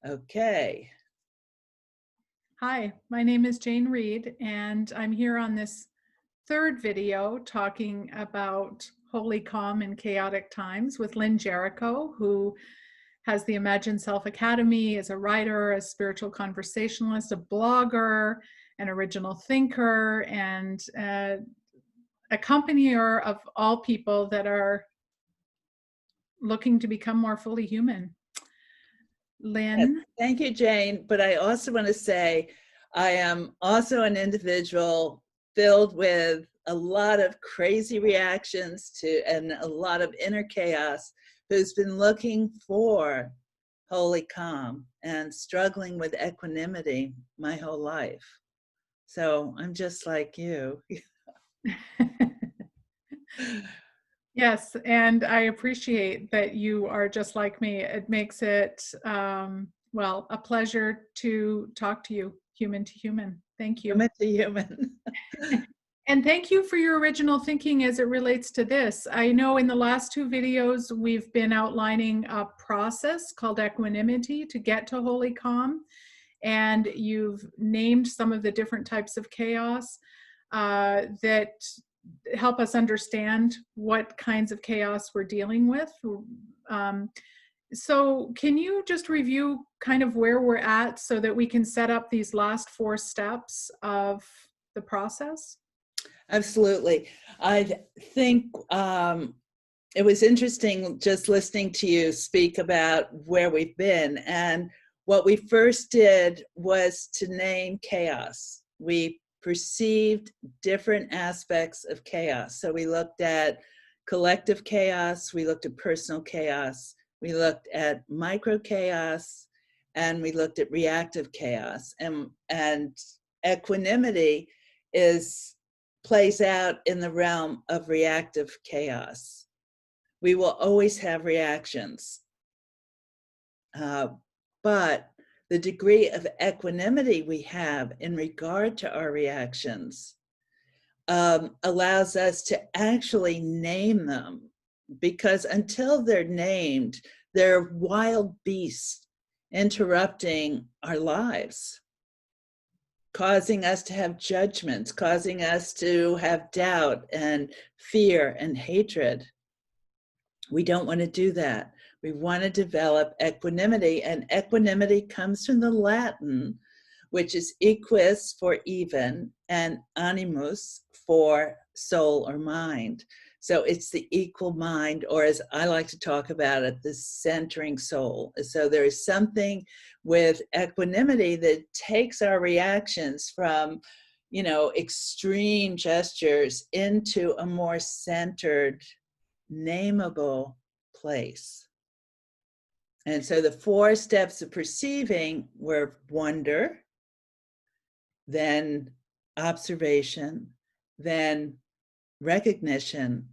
Okay. Hi, my name is Jane Reed, and I'm here on this third video talking about holy calm in chaotic times with Lynn Jericho, who has the Imagine Self Academy, is a writer, a spiritual conversationalist, a blogger, an original thinker, and accompanier of all people that are looking to become more fully human. Yes, Lynn? thank you, Jane. But I also want to say I am also an individual filled with a lot of crazy reactions to and a lot of inner chaos who's been looking for holy calm and struggling with equanimity my whole life. So I'm just like you. Yes, and I appreciate that you are just like me. It makes it, well, a pleasure to talk to you, human to human. Thank you. Human to human. And thank you for your original thinking as it relates to this. I know in the last two videos, we've been outlining a process called equanimity to get to holy calm. And you've named some of the different types of chaos that help us understand what kinds of chaos we're dealing with. Um, so can you just review kind of where we're at so that we can set up these last four steps of the process? Absolutely. I think it was interesting just listening to you speak about where we've been. And what we first did was to name chaos. We perceived different aspects of chaos. So we looked at collective chaos, we looked at personal chaos, we looked at micro chaos, and we looked at reactive chaos. And equanimity plays out in the realm of reactive chaos. We will always have reactions, but the degree of equanimity we have in regard to our reactions allows us to actually name them, because until they're named, they're wild beasts interrupting our lives, causing us to have judgments, causing us to have doubt and fear and hatred. We don't want to do that. We want to develop equanimity, and equanimity comes from the Latin, which is equus for even and animus for soul or mind. So it's the equal mind, or as I like to talk about it, the centering soul. So there is something with equanimity that takes our reactions from, extreme gestures into a more centered, nameable place. And so the four steps of perceiving were wonder, then observation, then recognition,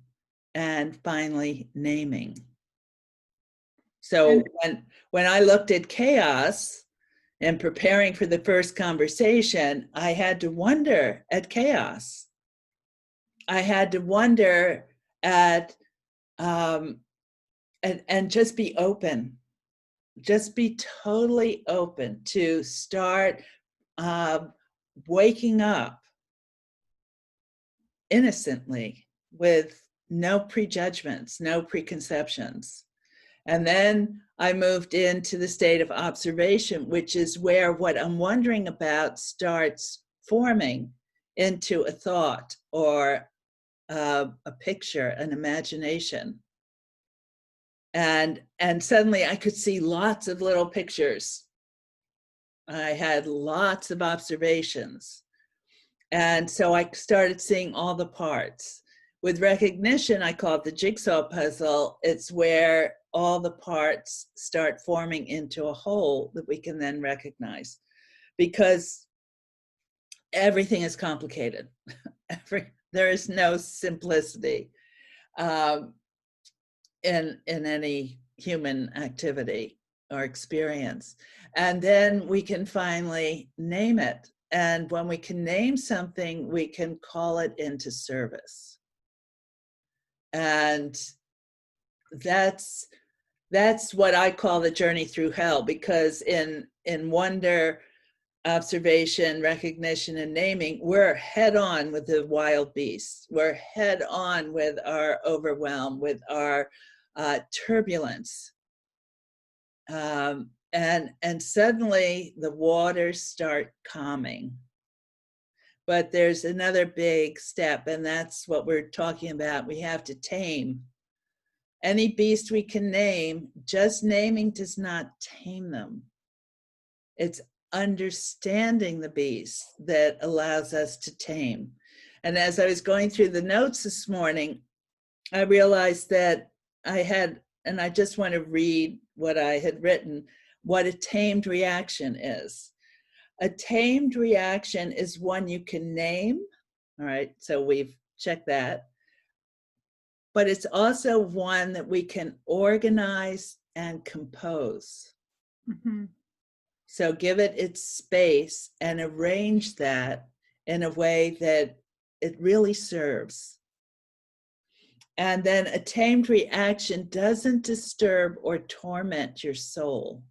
and finally naming. So when I looked at chaos and preparing for the first conversation, I had to wonder at chaos. I had to wonder at and just be open. Just be totally open to start waking up innocently with no prejudgments, no preconceptions. And then I moved into the state of observation, which is where what I'm wondering about starts forming into a thought or a picture, an imagination. And suddenly I could see lots of little pictures. I had lots of observations. And so I started seeing all the parts. With recognition, I call it the jigsaw puzzle. It's where all the parts start forming into a whole that we can then recognize. Because everything is complicated. There is no simplicity in any human activity or experience. And then we can finally name it. And when we can name something, we can call it into service. And that's That's what I call the journey through hell, because in wonder, observation, recognition, and naming, we're head on with the wild beasts. We're head on with our overwhelm, with our turbulence. And suddenly the waters start calming. But there's another big step, and that's what we're talking about. We have to tame. Any beast we can name, just naming does not tame them. It's understanding the beast that allows us to tame. And as I was going through the notes this morning, I realized that I had, and I just want to read what I had written, what a tamed reaction is. A tamed reaction is one you can name. All right, so we've checked that. But it's also one that we can organize and compose. Mm-hmm. So give it its space and arrange that in a way that it really serves. And then a tamed reaction doesn't disturb or torment your soul.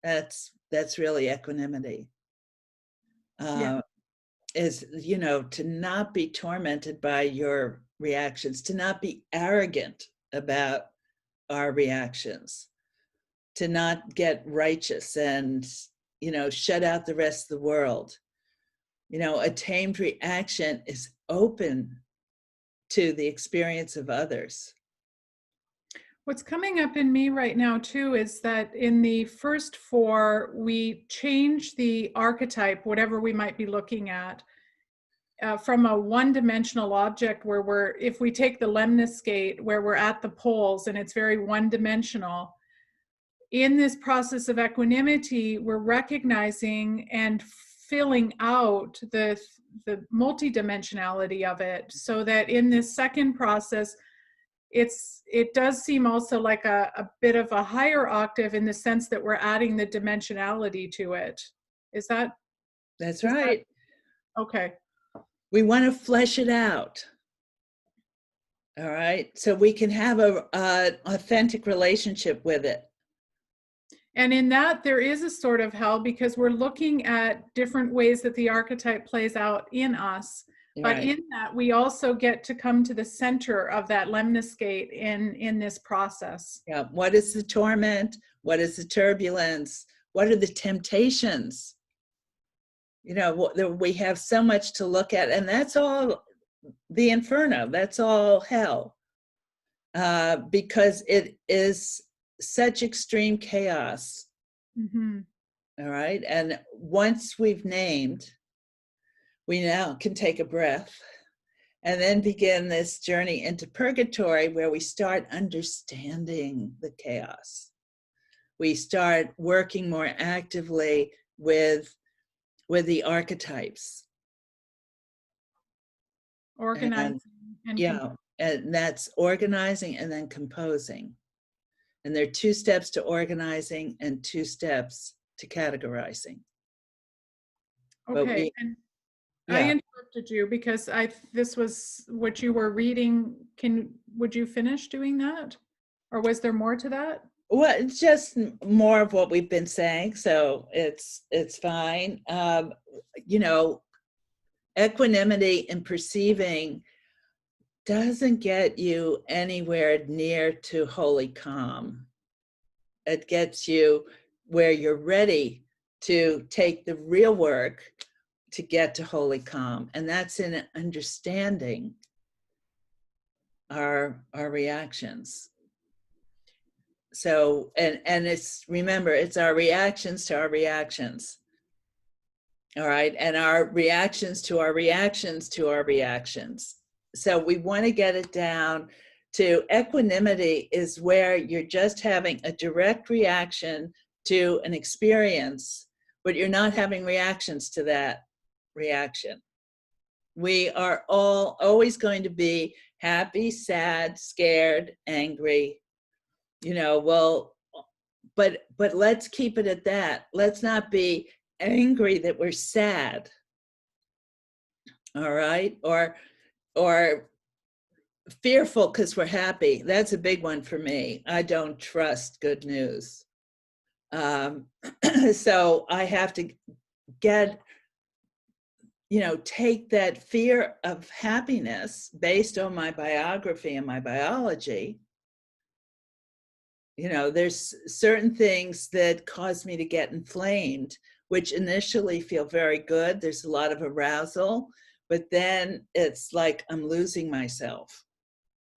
That's really equanimity. Yeah. Is, you know, to not be tormented by your reactions, to not be arrogant about our reactions, to not get righteous and, you know, shut out the rest of the world. You know, a tamed reaction is open to the experience of others. What's coming up in me right now too is that in the first four, we change the archetype, whatever we might be looking at, from a one-dimensional object where if we take the lemniscate where we're at the poles and it's very one-dimensional, in this process of equanimity, we're recognizing and filling out the multidimensionality of it, so that in this second process, it does seem also like a bit of a higher octave, in the sense that we're adding the dimensionality to it. Is that? That's right. Okay. We want to flesh it out. All right. So we can have a authentic relationship with it. And in that, there is a sort of hell, because we're looking at different ways that the archetype plays out in us. But Right. in that, we also get to come to the center of that lemniscate in this process. Yeah. What is the torment? What is the turbulence? What are the temptations? You know, we have so much to look at, and that's all the inferno. That's all hell, because it is such extreme chaos. Mm-hmm. All right. And once we've named, we now can take a breath and then begin this journey into purgatory, where we start understanding the chaos. We start working more actively with the archetypes. Organizing and yeah, and that's organizing and then composing. And there are 2 steps to organizing and 2 steps to categorizing. okay. And I interrupted you because this was what you were reading. Would you finish doing that? Or was there more to that? Well, it's just more of what we've been saying, so it's fine. You know, equanimity and perceiving doesn't get you anywhere near to holy calm. It gets you where you're ready to take the real work to get to holy calm, and that's in understanding our reactions. So, and it's, remember, it's our reactions to our reactions. All right. And our reactions to our reactions to our reactions. So we want to get it down to equanimity is where you're just having a direct reaction to an experience, but you're not having reactions to that reaction. We are all always going to be happy, sad, scared, angry, you know, well, but let's keep it at that. Let's not be angry that we're sad. All right. Or fearful because we're happy. That's a big one for me. I don't trust good news. So I have to get, take that fear of happiness based on my biography and my biology. There's certain things that cause me to get inflamed, which initially feel very good. There's a lot of arousal, but then it's like I'm losing myself.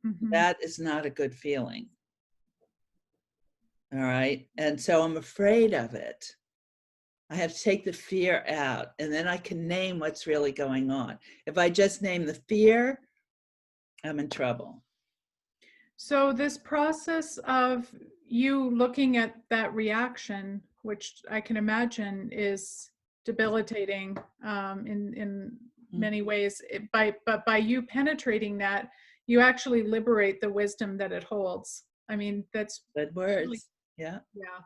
Mm-hmm. That is not a good feeling. All right. And so I'm afraid of it. I have to take the fear out, and then I can name what's really going on. If I just name the fear, I'm in trouble. So this process of you looking at that reaction, which I can imagine is debilitating in many ways, but by you penetrating that, you actually liberate the wisdom that it holds. I mean, that's Good words. really, Yeah. yeah.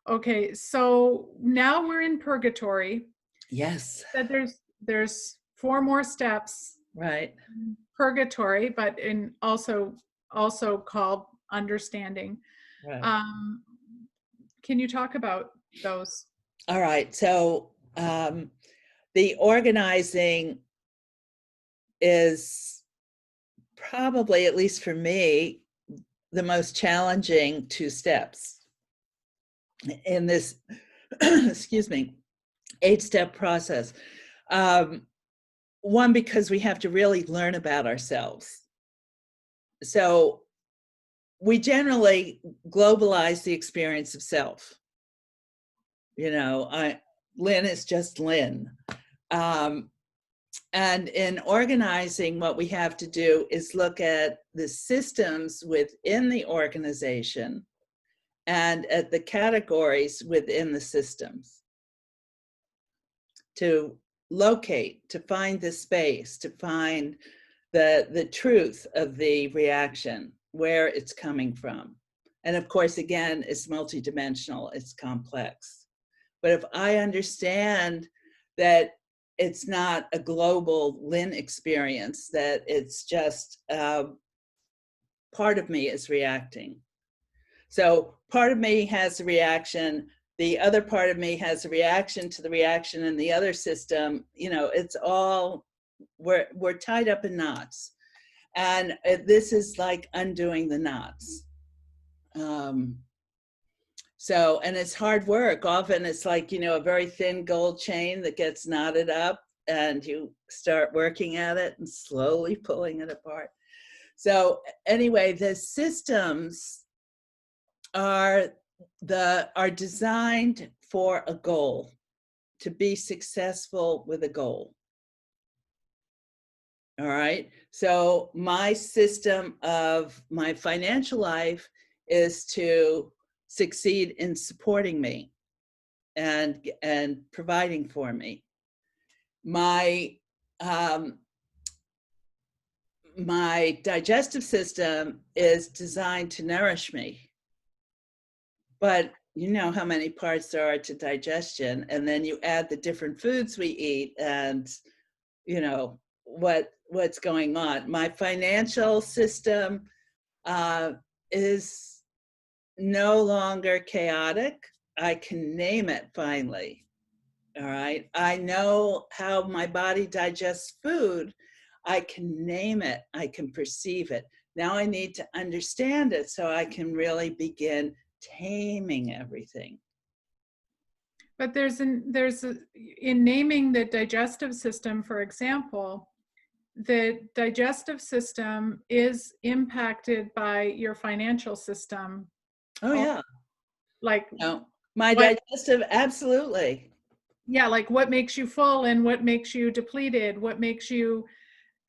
Okay, so now we're in purgatory. Yes. That there's 4 more steps. Right. Purgatory, but in also called understanding. Right. Can you talk about those? All right. So the organizing is probably, at least for me, the most challenging 2 steps in this, excuse me, 8-step process. One, because we have to really learn about ourselves. So we generally globalize the experience of self. Lynn is just Lynn. And in organizing, what we have to do is look at the systems within the organization and at the categories within the systems to locate, to find the space, to find the truth of the reaction, where it's coming from. And of course, again, it's multidimensional, it's complex. But if I understand that it's not a global Lynn experience, that it's just part of me is reacting. So part of me has a reaction, the other part of me has a reaction to the reaction in the other system. It's all, we're tied up in knots. And this is like undoing the knots. So, and it's hard work. Often it's like, a very thin gold chain that gets knotted up, and you start working at it and slowly pulling it apart. So anyway, the systems are designed for a goal, to be successful with a goal. All right. So my system of my financial life is to succeed in supporting me and providing for me. My my digestive system is designed to nourish me. But you know how many parts there are to digestion, and then you add the different foods we eat, and what's going on. My financial system is no longer chaotic. I can name it finally. All right. I know how my body digests food. I can name it. I can perceive it. Now I need to understand it so I can really begin taming everything. But in naming the digestive system, for example, the digestive system is impacted by your financial system. Oh yeah. Like my digestive, absolutely. Yeah, like what makes you full and what makes you depleted, what makes you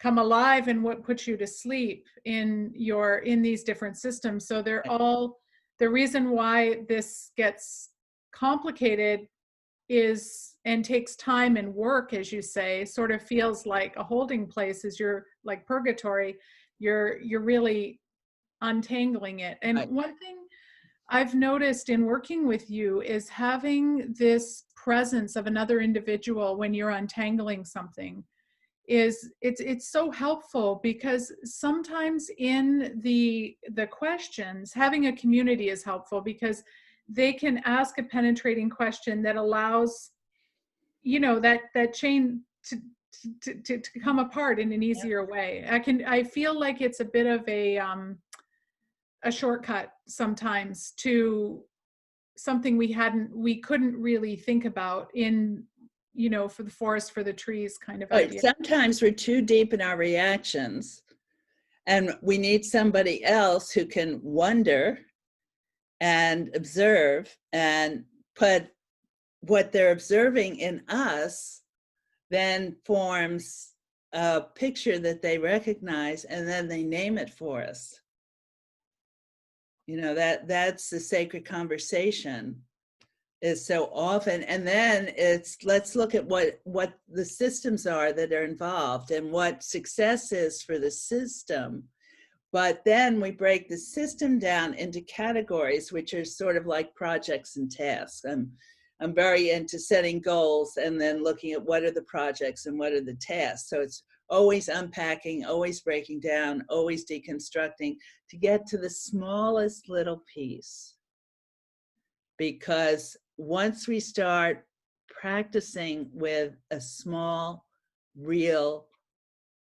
come alive and what puts you to sleep in these different systems. So they're all, the reason why this gets complicated is, and takes time and work, as you say, sort of feels like a holding place, is you're like purgatory, you're really untangling it. And one thing I've noticed in working with you is having this presence of another individual when you're untangling something is it's so helpful, because sometimes in the questions, having a community is helpful, because they can ask a penetrating question that allows, you know, that chain to come apart in an easier way. I feel like it's a bit of a shortcut sometimes to something we couldn't really think about in, you know, for the forest for the trees kind of Right. idea. Sometimes we're too deep in our reactions, and we need somebody else who can wonder and observe and put what they're observing in us, then forms a picture that they recognize, and then they name it for us. You know, that's the sacred conversation, is so often. And then it's, let's look at what the systems are that are involved and what success is for the system. But then we break the system down into categories, which are sort of like projects and tasks. I'm very into setting goals and then looking at what are the projects and what are the tasks. So it's always unpacking, always breaking down, always deconstructing to get to the smallest little piece. Because once we start practicing with a small, real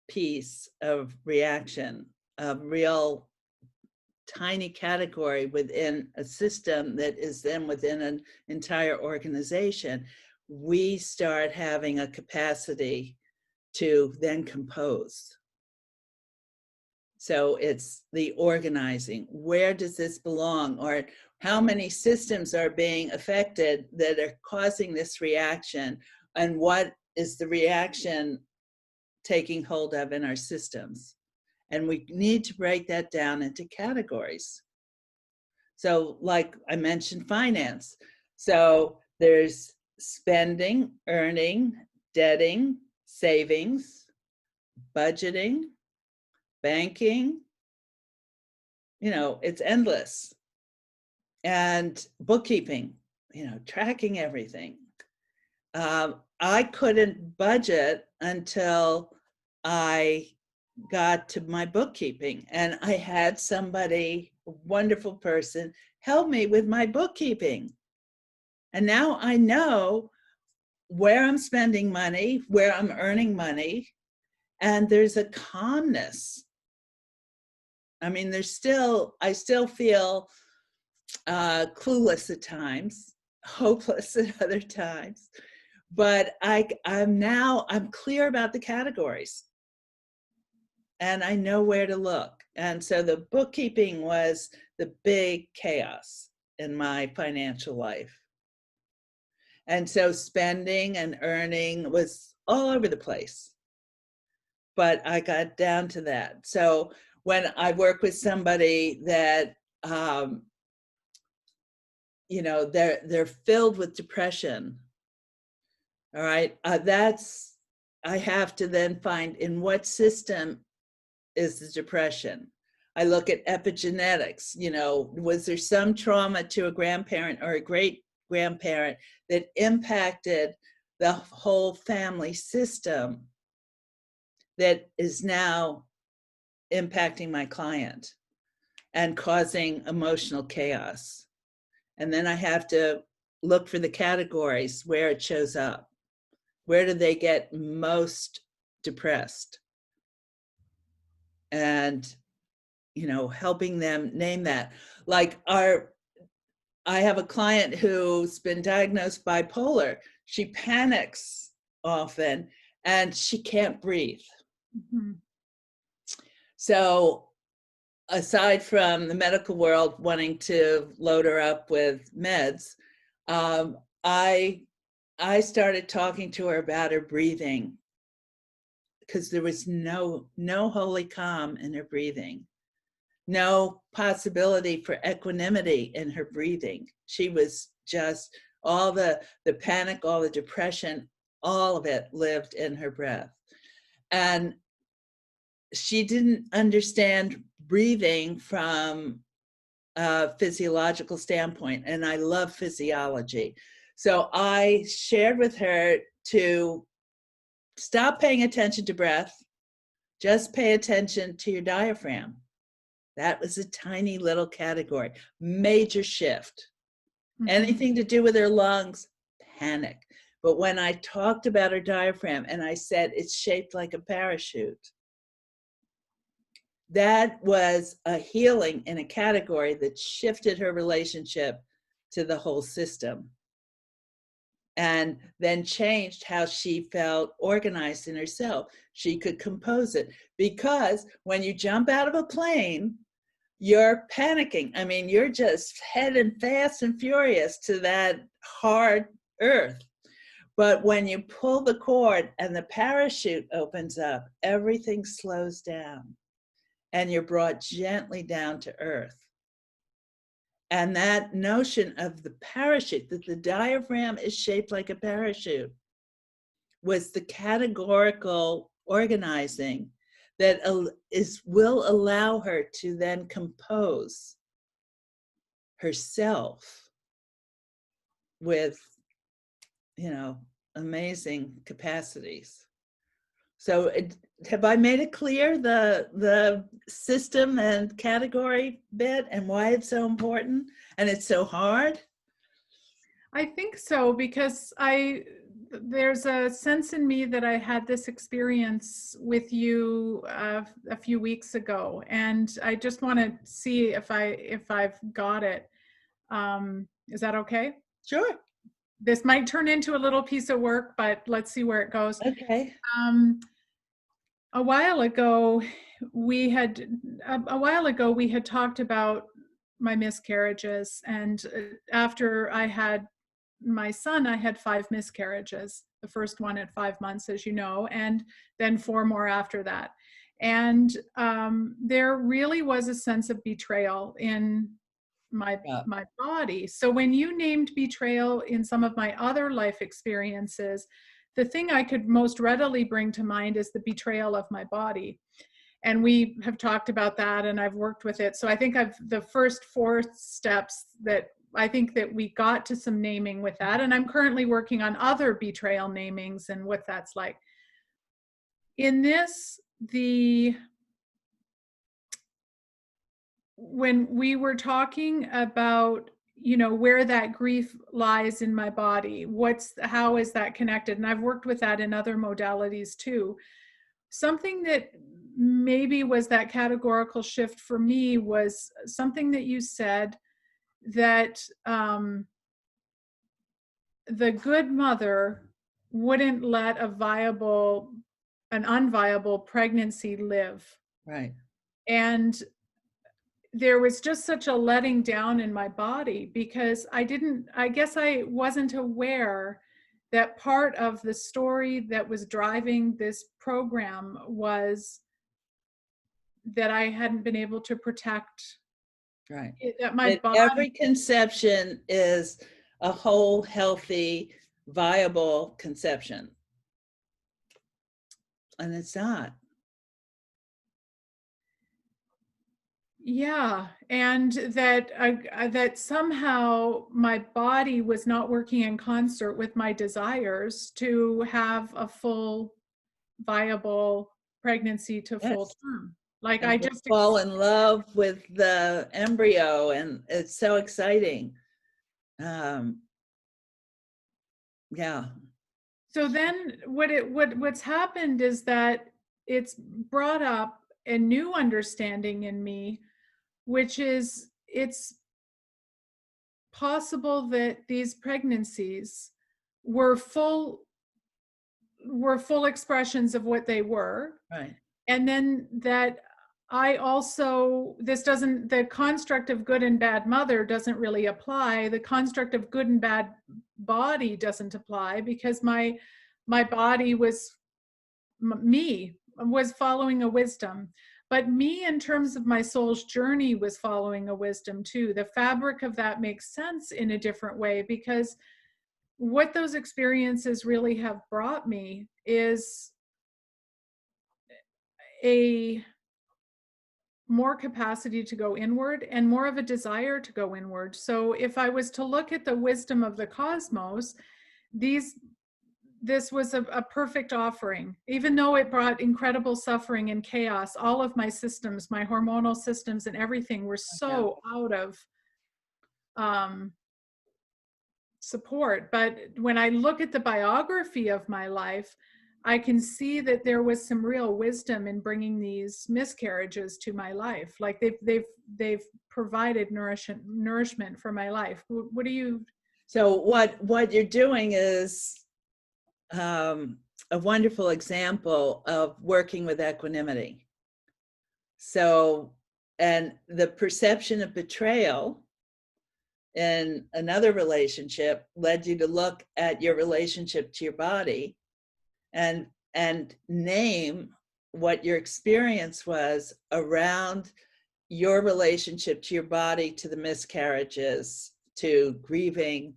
piece of reaction, a real tiny category within a system that is then within an entire organization, we start having a capacity to then compose. So it's the organizing. Where does this belong? Or how many systems are being affected that are causing this reaction? And what is the reaction taking hold of in our systems? And we need to break that down into categories. So like I mentioned, finance. So there's spending, earning, debting, savings, budgeting, banking, you know, it's endless. And bookkeeping, you know, tracking everything. I couldn't budget until I got to my bookkeeping, and I had somebody, a wonderful person, help me with my bookkeeping. And now I know where I'm spending money, where I'm earning money, and there's a calmness. I mean, I still feel clueless at times, hopeless at other times, but I'm clear about the categories, and I know where to look. And so the bookkeeping was the big chaos in my financial life. And so spending and earning was all over the place, but I got down to that. So when I work with somebody that, you know, they're filled with depression, all right, I have to then find in what system is the depression. I look at epigenetics, you know, was there some trauma to a grandparent or a great grandparent that impacted the whole family system that is now impacting my client and causing emotional chaos? And then I have to look for the categories where it shows up. Where do they get most depressed? And, you know, helping them name that. Like I have a client who's been diagnosed bipolar. She panics often and she can't breathe. Mm-hmm. So aside from the medical world wanting to load her up with meds, I started talking to her about her breathing, because there was no holy calm in her breathing, no possibility for equanimity in her breathing. She was just, all the panic, all the depression, all of it lived in her breath. And she didn't understand breathing from a physiological standpoint, and I love physiology. So I shared with her to stop paying attention to breath. Just pay attention to your diaphragm. That was a tiny little category. Major shift. Anything to do with her lungs, panic. But when I talked about her diaphragm and I said it's shaped like a parachute, that was a healing in a category that shifted her relationship to the whole system, and then changed how she felt organized in herself. She could compose it, because when you jump out of a plane, you're panicking. I mean, you're just heading fast and furious to that hard earth. But when you pull the cord and the parachute opens up, everything slows down and you're brought gently down to earth. And that notion of the parachute, that the diaphragm is shaped like a parachute, was the categorical organizing that will allow her to then compose herself with, amazing capacities. So have I made it clear, the system and category bit and why it's so important and it's so hard? I think so, because there's a sense in me that I had this experience with you a few weeks ago, and I just want to see if I've got it. Is that okay? Sure. This might turn into a little piece of work, but let's see where it goes. Okay. A while ago, we had talked about my miscarriages, and after I had my son, I had 5 miscarriages. The first one at 5 months, as you know, and then 4 more after that. And there really was a sense of betrayal in my body. So when you named betrayal in some of my other life experiences, the thing I could most readily bring to mind is the betrayal of my body. And we have talked about that, and I've worked with it. So I think the first 4 steps that I think that we got to some naming with that. And I'm currently working on other betrayal namings and what that's like. In this, when we were talking about, where that grief lies in my body, how is that connected? And I've worked with that in other modalities too. Something that maybe was that categorical shift for me was something that you said, that the good mother wouldn't let an unviable pregnancy live. Right. And there was just such a letting down in my body, because I guess I wasn't aware that part of the story that was driving this program was that I hadn't been able to protect. Right. That my That body. every conception is a whole, healthy, viable conception. And it's not. Yeah, and that somehow my body was not working in concert with my desires to have a full, viable pregnancy to full term. Like, and I just fall in love with the embryo, and it's so exciting. Yeah. So then what's happened is that it's brought up a new understanding in me, which is it's possible that these pregnancies were full expressions of what they were. Right. And then that the construct of good and bad mother doesn't really apply. The construct of good and bad body doesn't apply, because my body was following a wisdom. But me, in terms of my soul's journey, was following a wisdom too. The fabric of that makes sense in a different way, because what those experiences really have brought me is a more capacity to go inward and more of a desire to go inward. So if I was to look at the wisdom of the cosmos, these this was a perfect offering. Even though it brought incredible suffering and chaos, all of my systems, my hormonal systems and everything were Yeah. so out of support. But when I look at the biography of my life, I can see that there was some real wisdom in bringing these miscarriages to my life. Like they've provided nourishment for my life. What do you? So what you're doing is a wonderful example of working with equanimity. So, and the perception of betrayal in another relationship led you to look at your relationship to your body and name what your experience was around your relationship to your body, to the miscarriages, to grieving.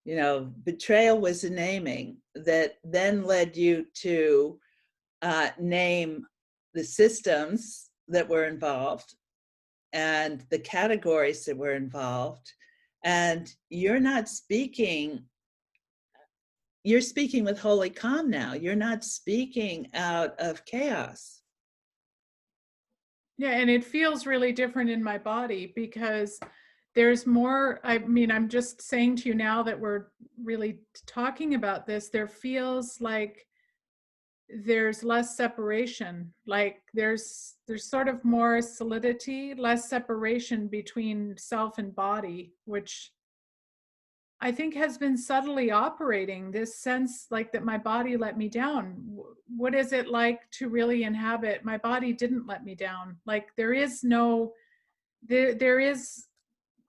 You know, betrayal was a naming that then led you to name the systems that were involved and the categories that were involved. And you're speaking with holy calm now. You're not speaking out of chaos. Yeah, and it feels really different in my body because there's more. I mean, I'm just saying to you now that we're really talking about this, there feels like there's less separation. Like there's sort of more solidity, less separation between self and body, which I think has been subtly operating this sense like that my body let me down. What is it like to really inhabit? My body didn't let me down. Like there is no, there is,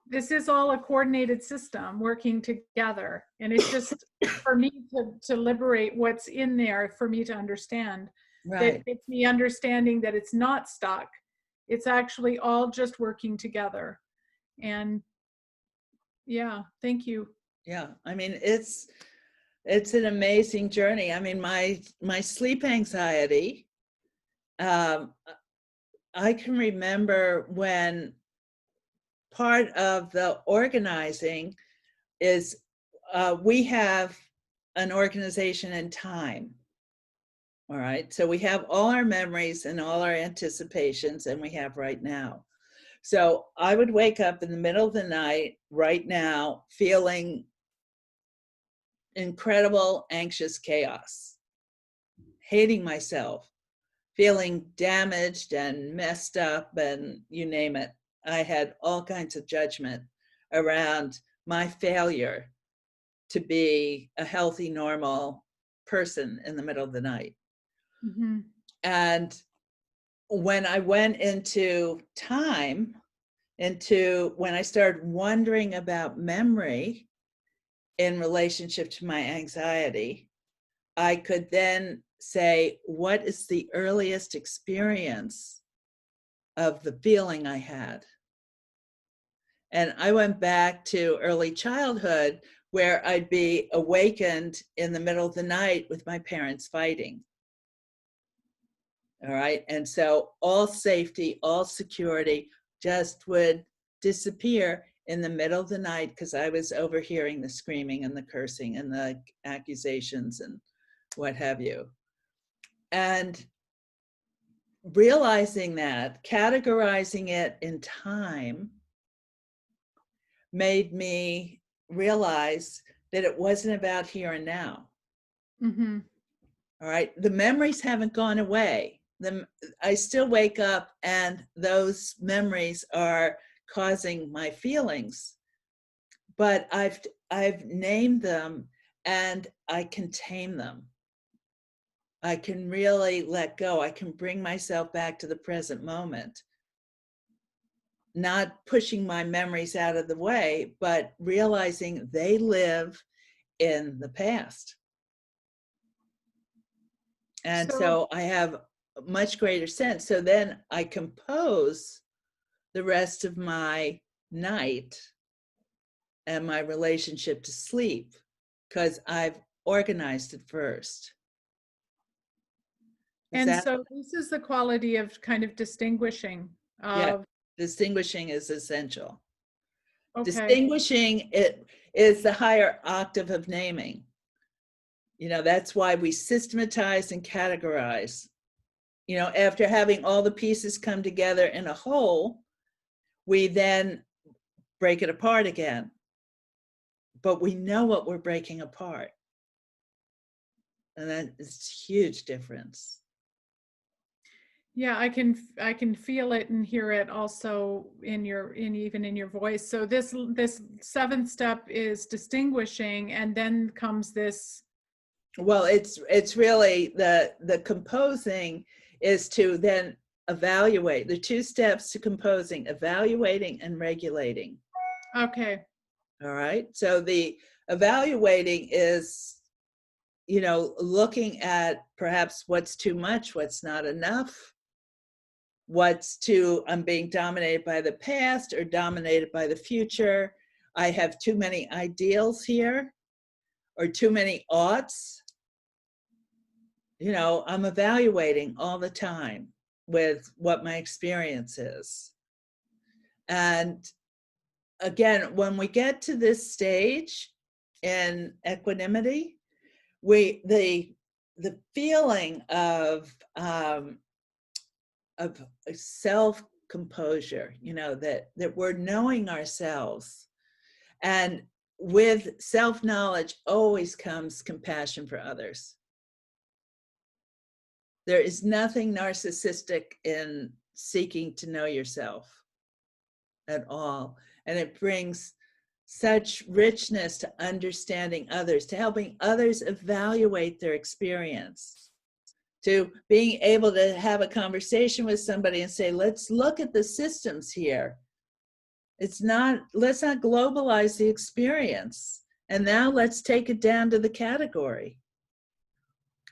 this is all a coordinated system working together. And it's just for me to liberate what's in there for me to understand. That Right. it's me understanding that it's not stuck. It's actually all just working together. And yeah, thank you. Yeah. I mean, it's an amazing journey. I mean, my sleep anxiety, I can remember when part of the organizing is we have an organization in time. All right. So we have all our memories and all our anticipations, and we have right now. So I would wake up in the middle of the night right now feeling incredible anxious chaos, hating myself, feeling damaged and messed up, and you name it. I had all kinds of judgment around my failure to be a healthy, normal person in the middle of the night. Mm-hmm. And when I went into time, into when I started wondering about memory in relationship to my anxiety, I could then say, what is the earliest experience of the feeling I had? And I went back to early childhood where I'd be awakened in the middle of the night with my parents fighting. All right. And so all safety, all security just would disappear in the middle of the night because I was overhearing the screaming and the cursing and the accusations and what have you. And realizing that, categorizing it in time, made me realize that it wasn't about here and now. Mm-hmm. All right. The memories haven't gone away. I still wake up and those memories are causing my feelings, but I've named them and I can tame them. I can really let go. I can bring myself back to the present moment, not pushing my memories out of the way, but realizing they live in the past. And so I have a much greater sense. So then I compose the rest of my night and my relationship to sleep because I've organized it first. And so this is the quality of kind of distinguishing. Yeah, distinguishing is essential. Okay. Distinguishing it is the higher octave of naming. That's why we systematize and categorize. After having all the pieces come together in a whole, we then break it apart again. But we know what we're breaking apart. And that is a huge difference. Yeah, I can feel it and hear it also in even in your voice. So this seventh step is distinguishing, and then comes this. Well, it's really the composing is to then evaluate. The two steps to composing: evaluating and regulating. Okay. All right. So the evaluating is, looking at perhaps what's too much, what's not enough, I'm being dominated by the past or dominated by the future. I have too many ideals here or too many oughts. I'm evaluating all the time with what my experience is. And again, when we get to this stage in equanimity, the feeling of self-composure, that we're knowing ourselves. And with self-knowledge always comes compassion for others. There is nothing narcissistic in seeking to know yourself at all. And it brings such richness to understanding others, to helping others evaluate their experience, to being able to have a conversation with somebody and say, let's look at the systems here. Let's not globalize the experience. And now let's take it down to the category.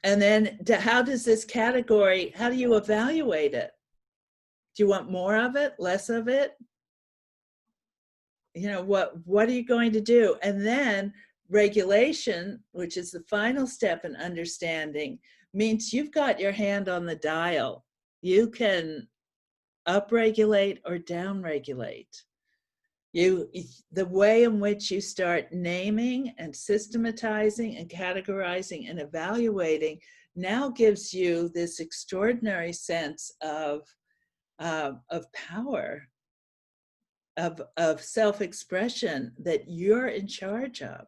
And then how does this category, how do you evaluate it? Do you want more of it, less of it? What are you going to do? And then regulation, which is the final step in understanding, means you've got your hand on the dial. You can upregulate or downregulate. The way in which you start naming and systematizing and categorizing and evaluating now gives you this extraordinary sense of power, of self-expression that you're in charge of.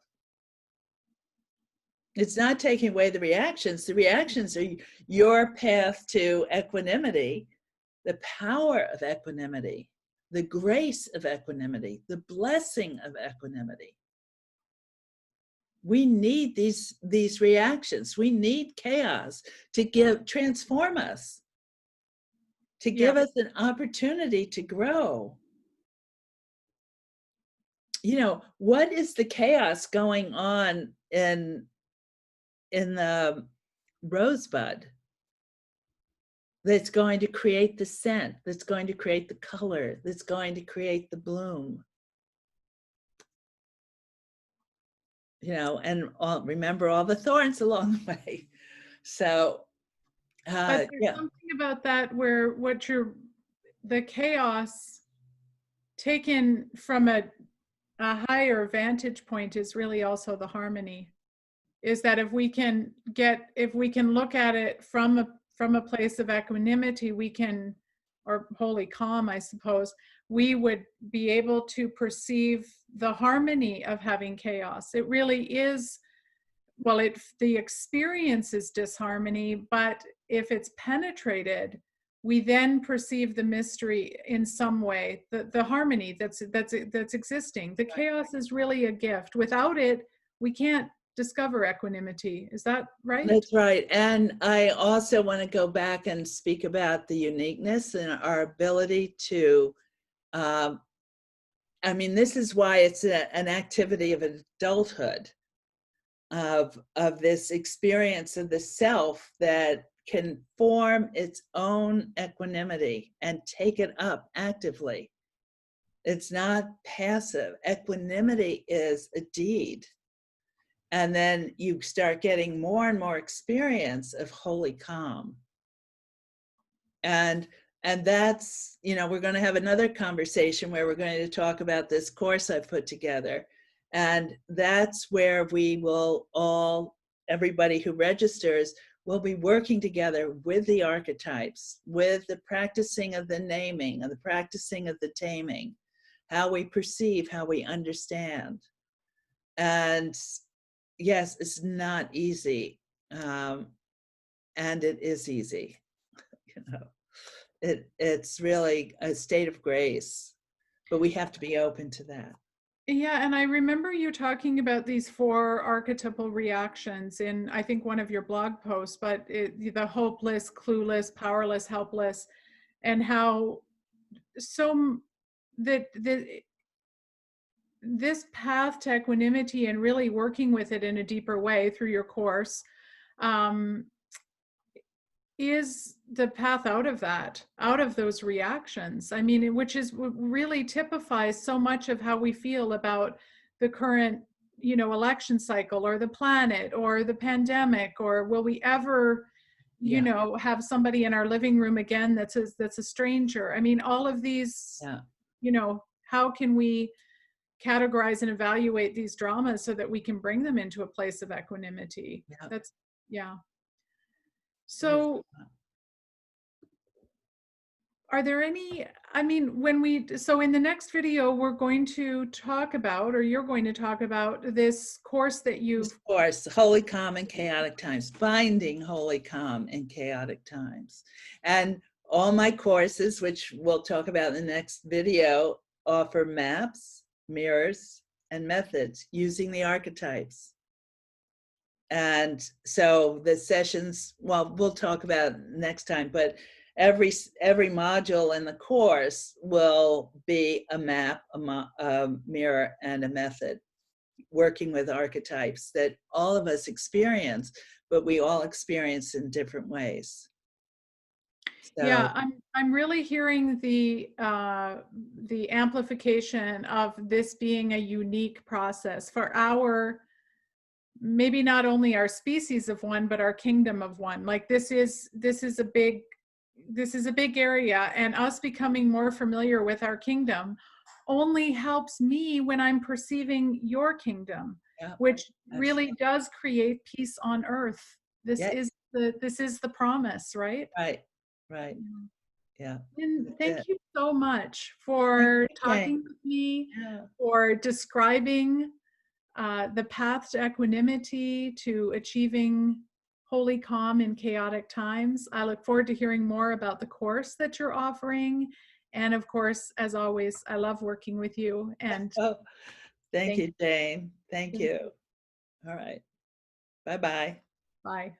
It's not taking away the reactions. The reactions are your path to equanimity, the power of equanimity, the grace of equanimity, the blessing of equanimity. We need these reactions. We need chaos to transform us, to give us an opportunity to grow. What is the chaos going on in the rosebud that's going to create the scent, that's going to create the color, that's going to create the bloom? And remember all the thorns along the way. So, but there's something about that where the chaos taken from a higher vantage point is really also the harmony. Is that if we can look at it from a place of equanimity, or holy calm, I suppose, we would be able to perceive the harmony of having chaos. It really is, the experience is disharmony, but if it's penetrated, we then perceive the mystery in some way, the harmony that's existing. The chaos is really a gift. Without it, we can't discover equanimity. Is that right? That's right. And I also want to go back and speak about the uniqueness and our ability to, this is why it's an activity of adulthood, of this experience of the self that can form its own equanimity and take it up actively. It's not passive. Equanimity is a deed. And then you start getting more and more experience of holy calm. And that's, we're going to have another conversation where we're going to talk about this course I've put together. And that's where we will all everybody who registers will be working together with the archetypes, with the practicing of the naming and the practicing of the taming, how we perceive, how we understand. And yes, it's not easy. And it is easy, you know. It's really a state of grace, but we have to be open to that. Yeah, and I remember you talking about these 4 archetypal reactions in, I think, one of your blog posts, but the hopeless, clueless, powerless, helpless, and how that this path to equanimity and really working with it in a deeper way through your course um, is the path out of that, out of those reactions. I mean, which is really typifies so much of how we feel about the current, election cycle or the planet or the pandemic, or will we ever, Yeah, have somebody in our living room again that's a stranger. I mean, all of these, yeah, how can we categorize and evaluate these dramas so that we can bring them into a place of equanimity? yeah. That's, yeah. It is. So are there any, I mean, so in the next video, we're going to talk about, or you're going to talk about this course that Of you've, course, holy calm in chaotic times, finding holy calm in chaotic times. And all my courses, which we'll talk about in the next video, offer maps, mirrors, and methods using the archetypes. And so the sessions, well, we'll talk about next time, but every module in the course will be a map, a mirror, and a method, working with archetypes that all of us experience, but we all experience in different ways. So yeah, I'm really hearing the amplification of this being a unique process for our, maybe not only our species of one, but our kingdom of one. Like this is a big area, and us becoming more familiar with our kingdom only helps me when I'm perceiving your kingdom, yeah, which that's really does create peace on earth. This yeah, is the promise, right? right, right, Yeah. yeah. And That's thank it. you so much Thank for you, Jane. talking with me, Yeah. for describing the path to equanimity, to achieving holy calm in chaotic times. I look forward to hearing more about the course that you're offering. And of course, as always, I love working with you. And Oh, thank thank you, Jane. Thank you. you. All right. Bye-bye. Bye.